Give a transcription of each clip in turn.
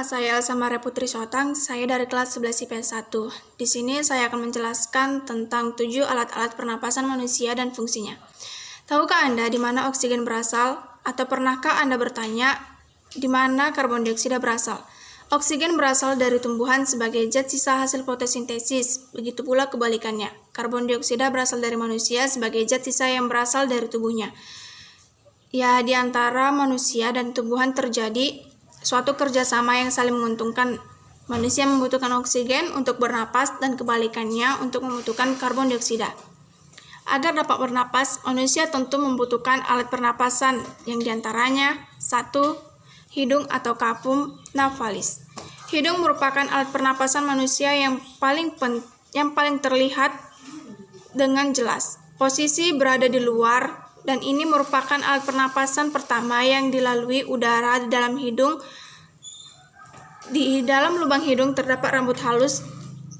saya Elsa Maria Putri Sotang, saya dari kelas 11 IPS 1. Di sini saya akan menjelaskan tentang 7 alat-alat pernapasan manusia dan fungsinya. Tahukah Anda di mana oksigen berasal? Atau pernahkah Anda bertanya di mana karbon dioksida berasal? Oksigen berasal dari tumbuhan sebagai zat sisa hasil fotosintesis, begitu pula kebalikannya. Karbon dioksida berasal dari manusia sebagai zat sisa yang berasal dari tubuhnya. Ya, di antara manusia dan tumbuhan terjadi suatu kerjasama yang saling menguntungkan. Manusia membutuhkan oksigen untuk bernapas dan kebalikannya untuk membutuhkan karbon dioksida. Agar dapat bernapas, manusia tentu membutuhkan alat pernapasan yang diantaranya 1. Hidung atau kapum nafalis. Hidung merupakan alat pernapasan manusia yang paling terlihat dengan jelas. Posisi berada di luar dan ini merupakan alat pernapasan pertama yang dilalui udara di dalam hidung. Di dalam lubang hidung terdapat rambut halus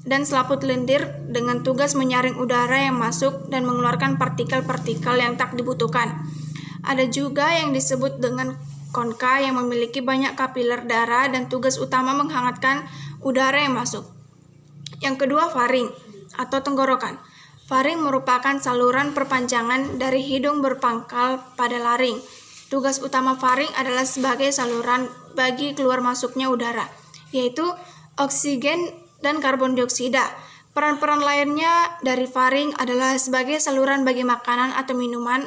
dan selaput lendir dengan tugas menyaring udara yang masuk dan mengeluarkan partikel-partikel yang tak dibutuhkan. Ada juga yang disebut dengan konka yang memiliki banyak kapiler darah dan tugas utama menghangatkan udara yang masuk. Yang kedua, faring atau tenggorokan. Faring merupakan saluran perpanjangan dari hidung berpangkal pada laring. Tugas utama faring adalah sebagai saluran bagi keluar masuknya udara, yaitu oksigen dan karbon dioksida. Peran-peran lainnya dari faring adalah sebagai saluran bagi makanan atau minuman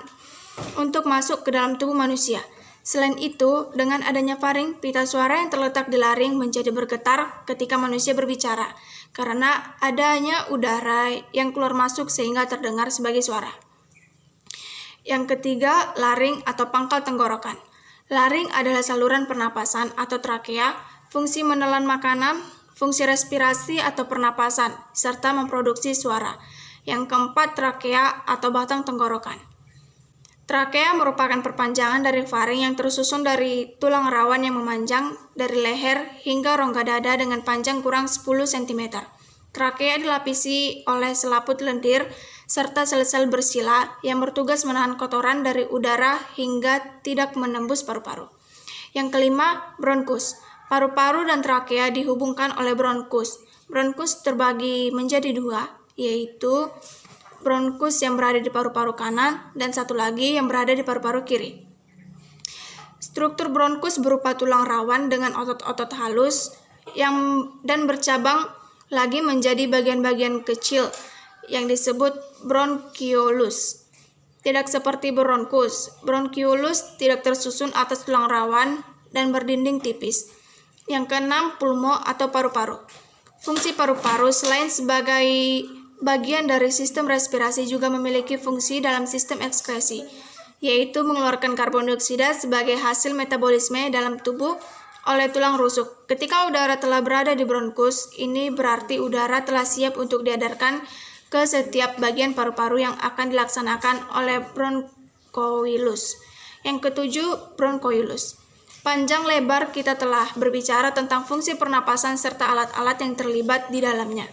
untuk masuk ke dalam tubuh manusia. Selain itu, dengan adanya faring, pita suara yang terletak di laring menjadi bergetar ketika manusia berbicara, karena adanya udara yang keluar masuk sehingga terdengar sebagai suara. Yang ketiga, laring atau pangkal tenggorokan. Laring adalah saluran pernapasan atau trakea, fungsi menelan makanan, fungsi respirasi atau pernapasan, serta memproduksi suara. Yang keempat, trakea atau batang tenggorokan. Trakea merupakan perpanjangan dari faring yang tersusun dari tulang rawan yang memanjang dari leher hingga rongga dada dengan panjang kurang 10 cm. Trakea dilapisi oleh selaput lendir serta sel-sel bersila yang bertugas menahan kotoran dari udara hingga tidak menembus paru-paru. Yang kelima, bronkus. Paru-paru dan trakea dihubungkan oleh bronkus. Bronkus terbagi menjadi dua, yaitu bronkus yang berada di paru-paru kanan dan satu lagi yang berada di paru-paru kiri. Struktur bronkus berupa tulang rawan dengan otot-otot halus dan bercabang lagi menjadi bagian-bagian kecil yang disebut bronkiolus. Tidak seperti bronkus, bronkiolus tidak tersusun atas tulang rawan dan berdinding tipis. Yang keenam, pulmo atau paru-paru. Fungsi paru-paru selain sebagai bagian dari sistem respirasi juga memiliki fungsi dalam sistem ekskresi, yaitu mengeluarkan karbon dioksida sebagai hasil metabolisme dalam tubuh oleh tulang rusuk. Ketika udara telah berada di bronkus, ini berarti udara telah siap untuk diedarkan ke setiap bagian paru-paru yang akan dilaksanakan oleh bronkoilus. Yang ketujuh, bronkoilus. Panjang lebar kita telah berbicara tentang fungsi pernapasan serta alat-alat yang terlibat di dalamnya.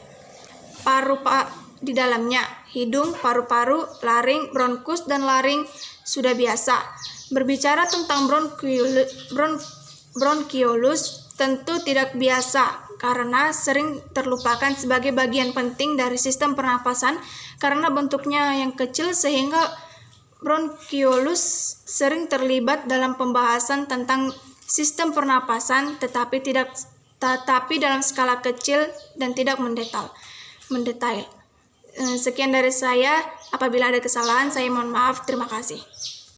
Di dalamnya, hidung, paru-paru, laring, bronkus, dan laring sudah biasa. Berbicara tentang bronkiolus tentu tidak biasa karena sering terlupakan sebagai bagian penting dari sistem pernapasan karena bentuknya yang kecil sehingga bronkiolus sering terlibat dalam pembahasan tentang sistem pernapasan tetapi dalam skala kecil dan tidak mendetail. Sekian dari saya. Apabila ada kesalahan, saya mohon maaf. Terima kasih.